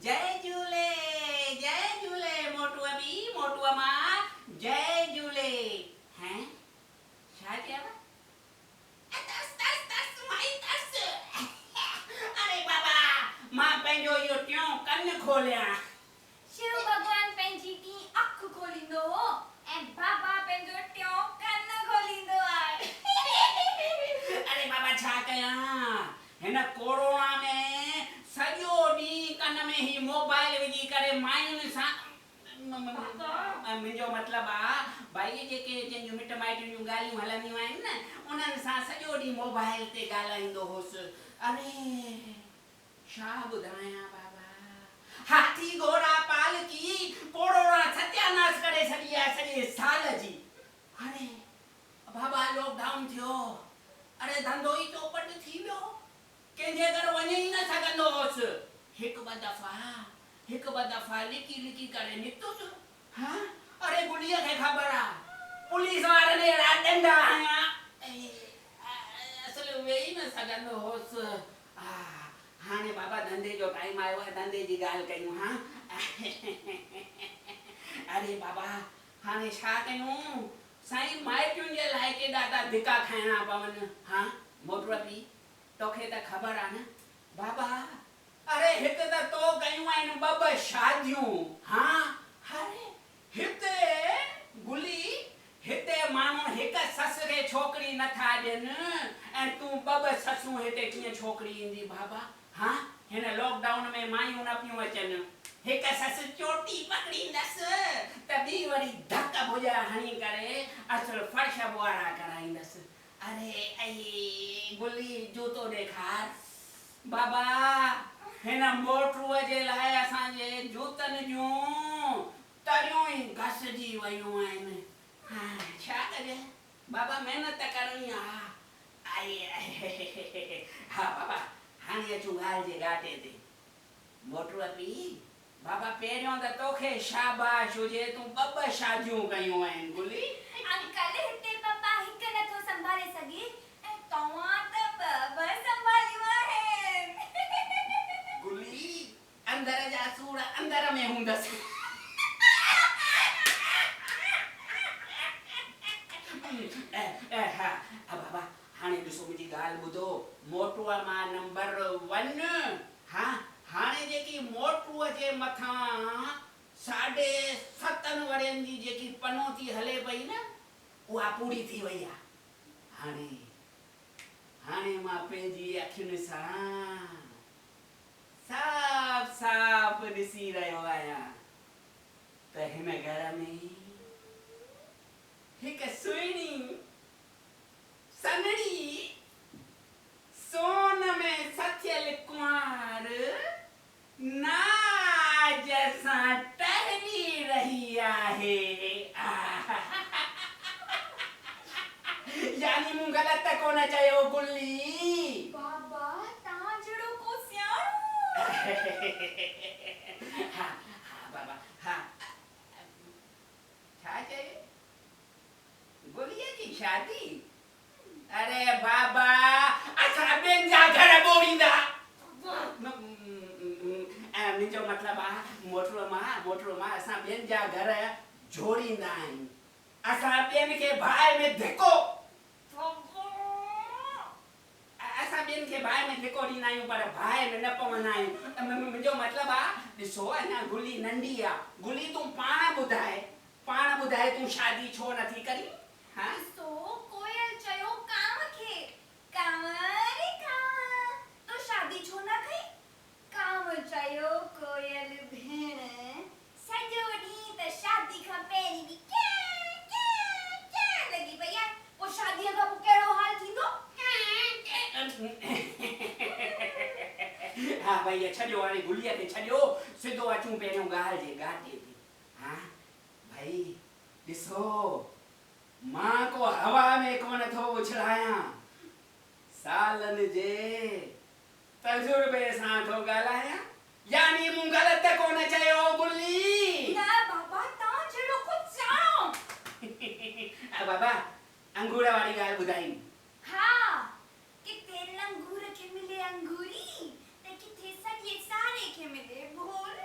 जय झूले मोटू अभी मोटू अमा जय झूले हैं छा चयव तस तस तस माई तस अरे बाबा मां पंहिंजो इहो टियों कन खोलियां शिव भगवान पंहिंजी टी अख खोलींदो ऐं बाबा पंहिंजो टियों कन खोलींदो आहे अरे बाबा छा कयां हिन कोरोना में सॼो ॾींहुं कन में ही मोबाइल विझी करे मायुनि सां मुंहिंजो मतिलबु आहे भई जेके जंहिंजूं मिट माइटनि जूं ॻाल्हियूं हलंदियूं आहिनि न उन्हनि सां सॼो ॾींहुं मोबाइल ते ॻाल्हाईंदो हुउसि अरे छा ॿुधायां बाबा हाथी घोड़ा पालकी कोरोना सत्यानाश करे छॾी आहे सॼे साल जी अरे बाबा लॉकडाउन थियो अरे धंधो ई चौपट थी वियो कंहिंजे घर वञी न सघंदो हुउसि हिकु ॿ दफ़ा लिकी करे निकितुसि हाँ अरे गुड़िया खे ख़बर आहे पुलिस वारनि अहिड़ा ॾंडा हया असुल वेही न सघंदो हुउसि हाणे बाबा धंधे जो टाइम आयो आहे धंधे जी ॻाल्हि कयूं हाँ अरे बाबा हाणे छा कयूं साईं माइटियुनि जे लाइ केॾा था धिका खाइणा पवनि हाँ मोटूअ पी तोखे त ख़बर आहे न बाबा अरे हिते त तो कयूं आहिनि ॿ शादियूं हाँ अरे हिते गुली हिते माण्हू हिकु ससु खे छोकिरी नथा ॾियनि ऐं तूं ॿ ससूं हिते कीअं छोकिरी ईंदी बाबा हाँ हिन लॉकडाउन में मायूं न पियूं अचनि हिकु ससु चोटी पकड़ींदसि त ॿी वरी धक भुज हणी करे असुल फर्श ॿुआरा कराईंदसि अरे ऐं गुली जूतो ॾेखार बाबा हिन मोटूअ जे लाइ असांजे जूतनि जूं तरियूं ई घसिजी वयूं आहिनि छा कजे बाबा महिनत करणी आहे हा बाबा हाणे अचूं ॻाल्हि जे घाटे ते मोटूअ पी बाबा पहिरियों त तोखे शाबाश हुजे तूं ॿ शादियूं कयूं आहिनि गुली अंकल हिते पप्पा हिकु नथो संभाले सघे ऐं तव्हां त ॿ संभालियूं आहिनि गुली अंदर जा सूर अंदर में हूंदसि हा बाबा हाणे ॾिसो मुंहिंजी ॻाल्हि ॿुधो मोटूअ मां नंबर 1 हा हाणे जेकी मोटूअ जे मथां 7.5 वरनि जी जेकी पनौती हले पई न उहा पूरी थी वई आहे हाणे मां पंहिंजी अखियुनि सां साफ़ ॾिसी रहियो आहियां त हिन घर में हिकु सुहिणी सन्हड़ी सोन में सथियल कुंवार नाज सां टहली रही आहे यानी मूं ग़लति त कोन चयो गुल्ली बाबा तव्हां जहिड़ो को सियाणो हा बाबा हा छा चए गुड़िया जी शादी अरे बाबा असां ॿियनि जा घर ॿोड़ींदा मुंहिंजो मतिलबु आहे मोटूअ मां असां ॿियनि जा घर जोड़ींदा आहियूं असां ॿियनि खे भाई में धिको ॾींदा आहियूं पर भाई में न पवंदा आहियूं मुंहिंजो मतिलबु आहे ॾिसो अञा गुली नंढी आहे गुली तूं पाण ॿुधाए तूं शादी छो नथी करी हाँ सो कोयल चयो काम खे काम रे काम तो शादी छो न कई काम चयो कोयल भेण सॼो ॾींहुं त शादी खां पहिरीं बि क्या लॻी पई आहे पोइ शादीअ खां पोइ कहिड़ो हाल थींदो हा भई छॾियो हाणे गुलीअ खे छॾियो सिधो अचूं पहिरियों ॻाल्हि जे घाटे ते हा भई ॾिसो मां को हवा में कोन थो उछलायां सालनि जे तजुर्बे सां थो ॻाल्हायां यानी मूं ग़लति कोन चयो गुल्ली न बाबा तव्हां जहिड़ो कुझु ॼाणो बाबा अंगूर वारी ॻाल्हि ॿुधाई हा किथे लंगूर खे मिले अंगूरी त किथे सॼे सारे खे मिले भोल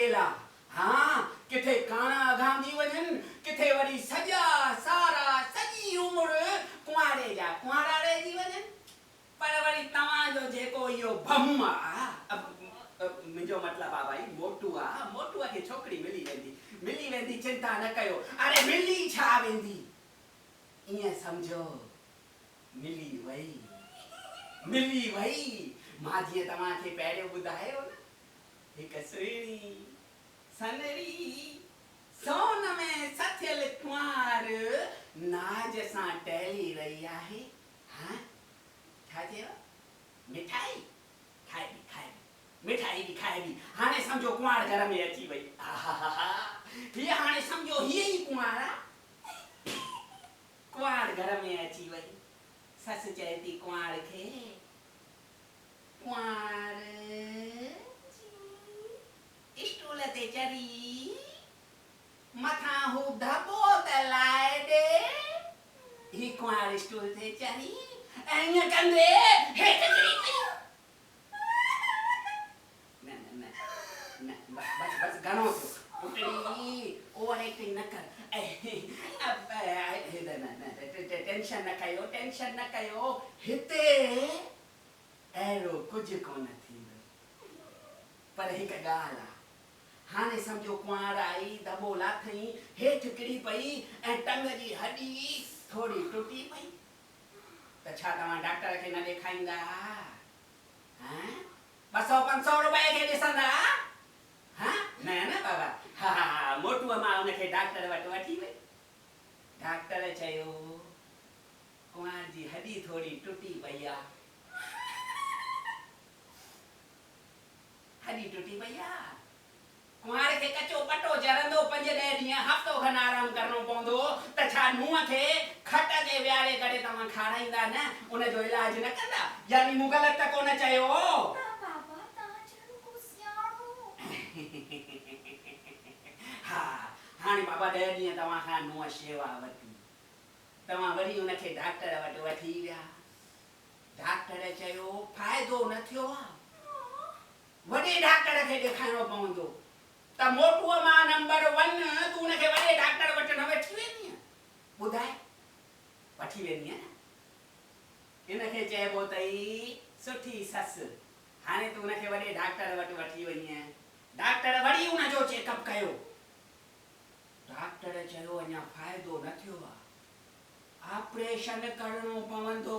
अकेला हाँ किथे काना अघाम जी वजन किथे वरी सजा सारा सजी उम्र कुआरे जा कुआरा रहिजी वजन पर वरी तव्हांजो जेको इहो भम आहे मुंहिंजो मतिलबु आहे भाई मोटूअ खे छोकिरी मिली वेंदी चिंता न कयो अरे मिली छा वेंदी ईअं सम्झो मिली वई मां जीअं तव्हांखे पहिरियों ॿुधायो न हिकु सुहिणी सनरी सोन में सथियल कुंवार नाज सां टहिली रही आहे हाँ छा चयो मिठाई खाइबी हाणे सम्झो कुंवार घर में अची वई हीअ हाणे सम्झो हीअ ई कुंवार आहे कुंवार घर में अची वई ससु चए थी कुंवार खे कुंवार स्टूल ते चढ़ी मथां हू दॿो त लाए ॾे ही कुंवार स्टूल ते चढ़ी ऐं ईअं कंदे हेठि किरी पई बस घणो थियो पुटड़ी ओवर एक्टिंग न कर टेंशन न कयो हिते अहिड़ो कुझु कोन थींदो पर हिकु ॻाल्हि आहे हाणे सम्झो कुंवार आई दॿो लाथई हेठि किरी पई ऐं टंग जी हॾी थोरी टुटी पई त छा तव्हां डॉक्टर खे न ॾेखारींदा 200-500 रुपए खे ॾिसंदा हाँ न बाबा हा मोटूअ मां उनखे डॉक्टर वटि वठी वई डॉक्टर चयो कुंवार जी हॾी थोरी टुटी पई आहे हॾी टुटी पई आहे कुंवार खे कचो पटो जरंदो 5-10 ॾींहं हफ़्तो खनि आराम करणो पवंदो त छा नुंहं खे खट ते विहारे करे तव्हां खाराईंदा न उनजो इलाज न कंदा यानी मूं ग़लति त कोन चयो हा हाणे बाबा 10 ॾींहं तव्हां खां नुंहं शेवा वरिती तव्हां वरी उनखे डॉक्टर वटि वठी विया डॉक्टर चयो फ़ाइदो न थियो आहे वॾे डॉक्टर खे ॾेखारिणो पवंदो त मोटूअ मां नंबर 1 तूं उनखे वॾे डॉक्टर वटि न वठी वेंदीअ ॿुधाए वठी वेंदीअ न इनखे चइबो अथई सुठी ससु हाणे तूं उनखे वॾे डॉक्टर वटि वठी वञीअ डॉक्टर वरी उनजो चेकअप कयो डॉक्टर चयो अञा फ़ाइदो न थियो आहे ऑपरेशन करणो पवंदो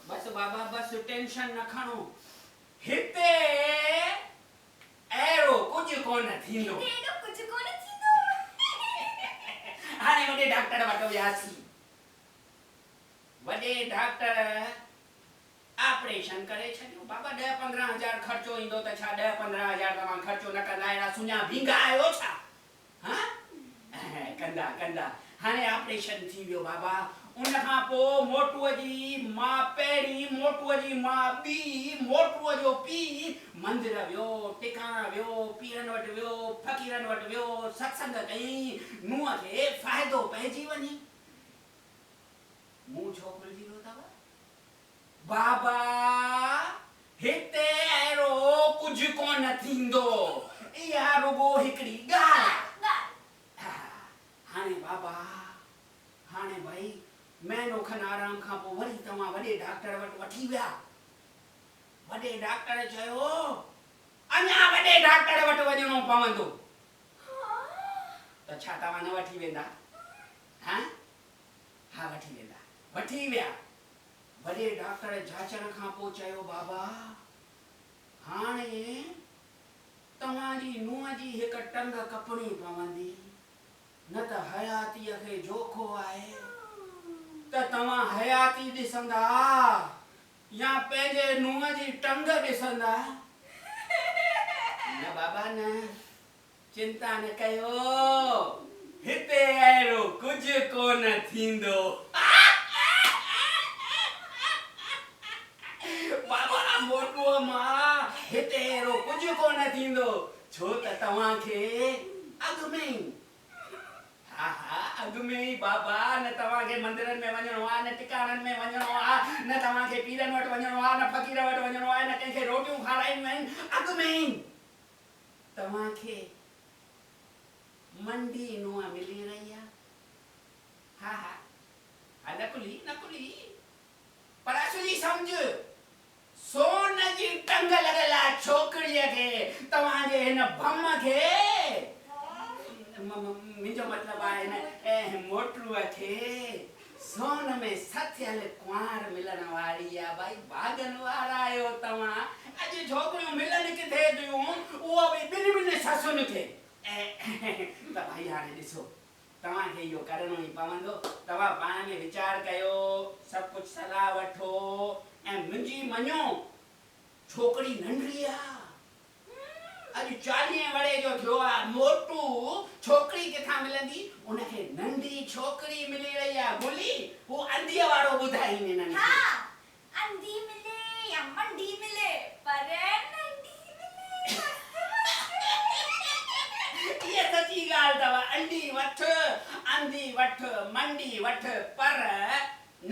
बस बाबा बस टेंशन न खणो हिते अहिड़ो कुझु कोन थींदो हाणे वॾे डॉक्टर वटि वियासीं वॾे डॉक्टर ऑपरेशन करे छॾियो बाबा 10-15 हज़ार ख़र्चो ईंदो त छा 10-15 हज़ार तव्हां ख़र्चो न कंदा अहिड़ा सुञा भींगा आहियो छा हाँ कंदा हाणे ऑपरेशन थी वियो बाबा उनखां पोइ मोटूअ जी मां पहिरीं मोटूअ जी मां ॿी मोटूअ जो पीउ मंदिर वियो टिकाणा वियो पीरनि वटि वियो फ़क़ीरनि वटि वियो सत्संग कई नुंहं खे फ़ाइदो पइजी वञे मूं छो भुलिजी वियो अथव बाबा हिते अहिड़ो कुझु कोन थींदो इहा रुगो हिकिड़ी ॻाल्हि हाणे बाबा हाणे भाई महीनो खनि आराम खां पोइ वरी तव्हां वॾे डॉक्टर वटि वठी विया वॾे डॉक्टर चयो अञा वॾे डॉक्टर वटि वञणो पवंदो त छा तव्हां न वठी वेंदा हा वठी वेंदा वठी विया वॾे डॉक्टर जांचण खां पोइ चयो बाबा हाणे तव्हांजी नुंहं जी हिकु टंग कपणी पवंदी न त हयातीअ खे जोखो आहे त तव्हां हयाती ॾिसंदा या पंहिंजे नुंहं जी टंग ॾिसंदा न बाबा न चिंता न कयो हिते अहिड़ो कुझु कोन थींदो बाबा मोटूअ मां हिते अहिड़ो कुझु कोन थींदो छो त तव्हांखे अॻु में ई हा हा अॻु में ई बाबा न तव्हांखे मंदिरनि में वञिणो आहे न टिकाणनि में वञिणो आहे न तव्हांखे पीरनि वटि वञिणो आहे न फ़क़ीर वटि वञिणो आहे न कंहिंखे रोटियूं खाराइणियूं आहिनि अॻु में ई तव्हांखे मंडी नुंहुं मिली रही आहे हा हा हा नकुली नकुली पर असली सम्झ सोन जी टंग लॻल आहे छोकिरीअ खे तव्हांजे हिन भम खे मुंहिंजो मतिलबु आहे हिन मोटरूअ खे सोन में सथियल कुंवार मिलण वारी आहे भाई भागन वारा आहियो तव्हां अॼु छोकिरियूं मिलनि किथे थियूं उहो बि ॿिनि ससुनि खे त भाई हाणे ॾिसो तव्हांखे इहो करणो ई पवंदो तव्हां पाण में वीचार कयो सभु कुझु सलाह वठो ऐं मुंहिंजी मञो छोकिरी नंढड़ी आहे अॼु 40 वड़े जो थियो आहे मोटू छोकिरी किथां मिलंदी उनखे नंढी छोकिरी मिली रही आहे बोली हू अंधीअ वारो ॿुधाईं हिननि खे अंधी मिले या मंडी मिले पर नंढी मिले ये सच्ची ॻाल्हि अथव अंडी वठ अंधी वठ मंडी वठ पर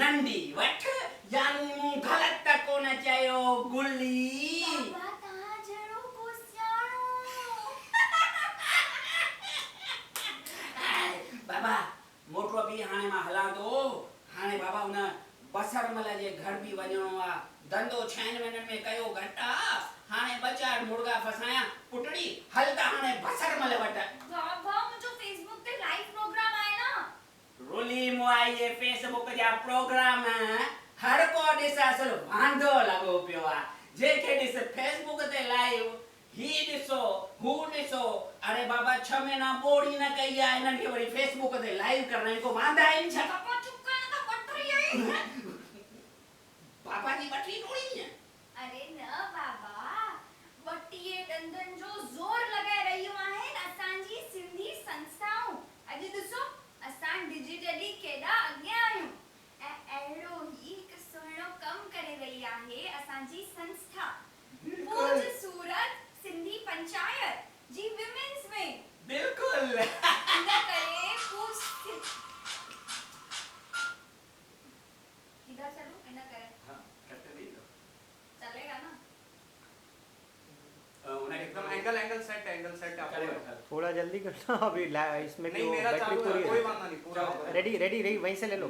नंढी वठ यानी मूं ग़लति त कोन चयो गुली बाबा तव्हां जहिड़ो को सियाणो बाबा मोटो बि हाणे मां हलां थो हाणे बाबा हुन बसरमल जे घर बि वञिणो आहे धंधो 6 महीननि में कयो घटि आहे हाणे 2-4 मुर्गा फसाया पुटड़ी हल त हाणे बसरमल वटि बाबा मुझे फेसबुक पे लाइव प्रोग्राम आए ना रोली मोआई ये फेसबुक जा प्रोग्राम हर को ॾिस असल वांदो लॻो पियो आहे जेके ॾिस फेसबुक ते लाइव ही ॾिसो हू ॾिसो अरे बाबा 6 महीना बोड़ी न कई आहे इन्हनि खे वरी फेसबुक ते लाइव करणु इनको वांदा आहिनि छा बाबा चुप कर ना पटरी आई बाबा जी बटरी तोड़ी है अरे न बाबा बटीए डंदन जो जोर लगाए रहियो आहे असांजी सिंधी संस्थाऊं अॼु ॾिसो असां डिजिटली केॾा अॻियां आहियूं ऐं अहिड़ो ई हिकु सुहिणो कमु करे रही आहे असांजी संस्था भुज सूरत सिंधी पंचायत जी विमेंस विंग बिल्कुल इन करे पूछ इधर चलो इन करे हां कट दे दो चलेगा ना उन्हें एकदम एंगल सेट आपको थोड़ा जल्दी करना अभी इसमें नहीं मेरा बैटरी चालू है पूरी कोई वांधा नहीं पूरा रेडी रेडी वहीं से ले लो